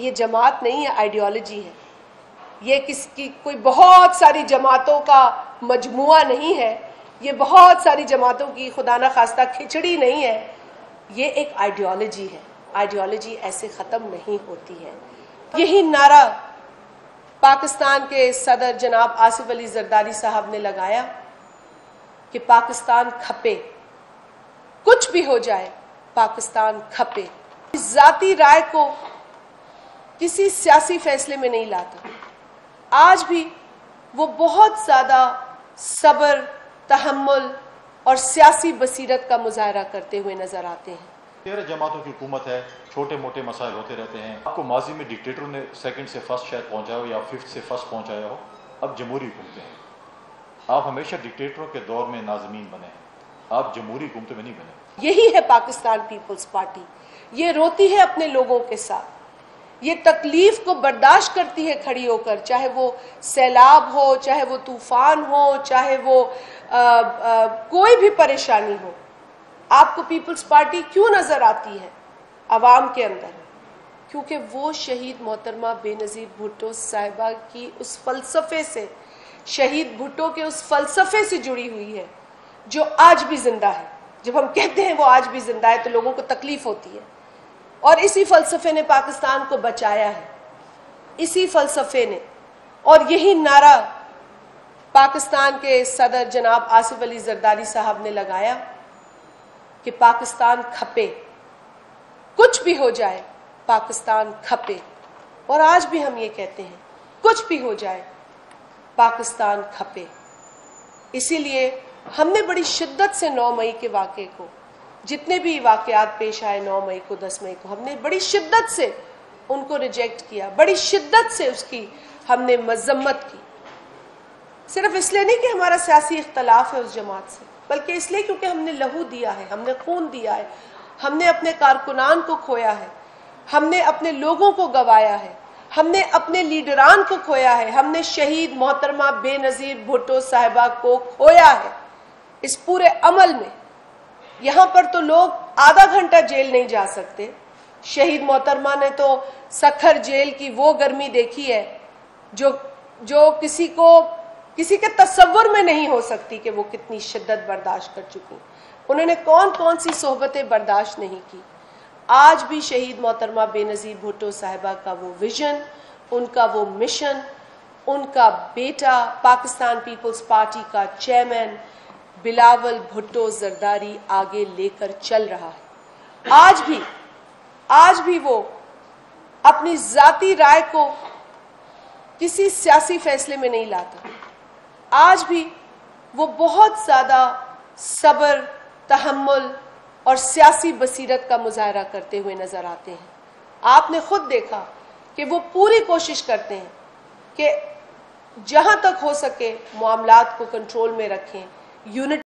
یہ جماعت نہیں ہے، آئیڈیالوجی ہے۔ یہ کس کی کوئی بہت ساری جماعتوں کا مجموعہ نہیں ہے، یہ بہت ساری جماعتوں کی خدا نہ خواستہ کھچڑی نہیں ہے، یہ ایک آئیڈیالوجی ہے۔ آئیڈیالوجی ایسے ختم نہیں ہوتی ہے۔ یہی نعرہ پاکستان کے صدر جناب آصف علی زرداری صاحب نے لگایا کہ پاکستان کھپے، کچھ بھی ہو جائے پاکستان کھپے۔ ذاتی رائے کو کسی سیاسی فیصلے میں نہیں لاتا۔ آج بھی وہ بہت زیادہ صبر، تحمل اور سیاسی بصیرت کا مظاہرہ کرتے ہوئے نظر آتے ہیں۔ 13 جماعتوں کی حکومت ہے، چھوٹے موٹے مسائل ہوتے رہتے ہیں۔ آپ کو ماضی میں ڈکٹیٹروں نے سیکنڈ سے فرسٹ شاید پہنچایا ہو یا ففتھ سے فرسٹ پہنچایا ہو، اب جمہوری حکومتیں ہیں۔ آپ ہمیشہ ڈکٹیٹروں کے دور میں ناظمین بنے ہیں، آپ جمہوری حکومتوں میں نہیں بنے۔ یہی ہے پاکستان پیپلز پارٹی، یہ روتی ہے اپنے لوگوں کے ساتھ، یہ تکلیف کو برداشت کرتی ہے کھڑی ہو کر، چاہے وہ سیلاب ہو، چاہے وہ طوفان ہو، چاہے وہ کوئی بھی پریشانی ہو۔ آپ کو پیپلز پارٹی کیوں نظر آتی ہے عوام کے اندر؟ کیونکہ وہ شہید محترمہ بے نظیر بھٹو صاحبہ کی اس فلسفے سے، شہید بھٹو کے اس فلسفے سے جڑی ہوئی ہے جو آج بھی زندہ ہے۔ جب ہم کہتے ہیں وہ آج بھی زندہ ہے تو لوگوں کو تکلیف ہوتی ہے، اور اسی فلسفے نے پاکستان کو بچایا ہے، اسی فلسفے نے۔ اور یہی نعرہ پاکستان کے صدر جناب آصف علی زرداری صاحب نے لگایا کہ پاکستان کھپے، کچھ بھی ہو جائے پاکستان کھپے۔ اور آج بھی ہم یہ کہتے ہیں کچھ بھی ہو جائے پاکستان کھپے۔ اسی لیے ہم نے بڑی شدت سے 9 مئی کے واقعے کو، جتنے بھی واقعات پیش آئے 9 مئی کو 10 مئی کو، ہم نے بڑی شدت سے ان کو ریجیکٹ کیا، بڑی شدت سے اس کی ہم نے مذمت کی۔ صرف اس لیے نہیں کہ ہمارا سیاسی اختلاف ہے اس جماعت سے، بلکہ اس لیے کیونکہ ہم نے لہو دیا ہے، ہم نے خون دیا ہے، ہم نے اپنے کارکنان کو کھویا ہے، ہم نے اپنے لوگوں کو گوایا ہے، ہم نے اپنے لیڈران کو کھویا ہے، ہم نے شہید محترمہ بے نظیر بھٹو صاحبہ کو کھویا ہے۔ اس پورے عمل میں یہاں پر تو لوگ آدھا گھنٹہ جیل نہیں جا سکتے، شہید محترمہ نے تو سکھر جیل کی وہ گرمی دیکھی ہے جو کسی کے تصور میں نہیں ہو سکتی کہ وہ کتنی شدت برداشت کر چکی۔ انہوں نے کون کون سی صحبتیں برداشت نہیں کی۔ آج بھی شہید محترمہ بے نظیر بھٹو صاحبہ کا وہ ویژن، ان کا وہ مشن، ان کا بیٹا پاکستان پیپلز پارٹی کا چیئرمین بلاول بھٹو زرداری آگے لے کر چل رہا ہے۔ آج بھی وہ اپنی ذاتی رائے کو کسی سیاسی فیصلے میں نہیں لاتا۔ آج بھی وہ بہت زیادہ صبر، تحمل اور سیاسی بصیرت کا مظاہرہ کرتے ہوئے نظر آتے ہیں۔ آپ نے خود دیکھا کہ وہ پوری کوشش کرتے ہیں کہ جہاں تک ہو سکے معاملات کو کنٹرول میں رکھیں، یونٹ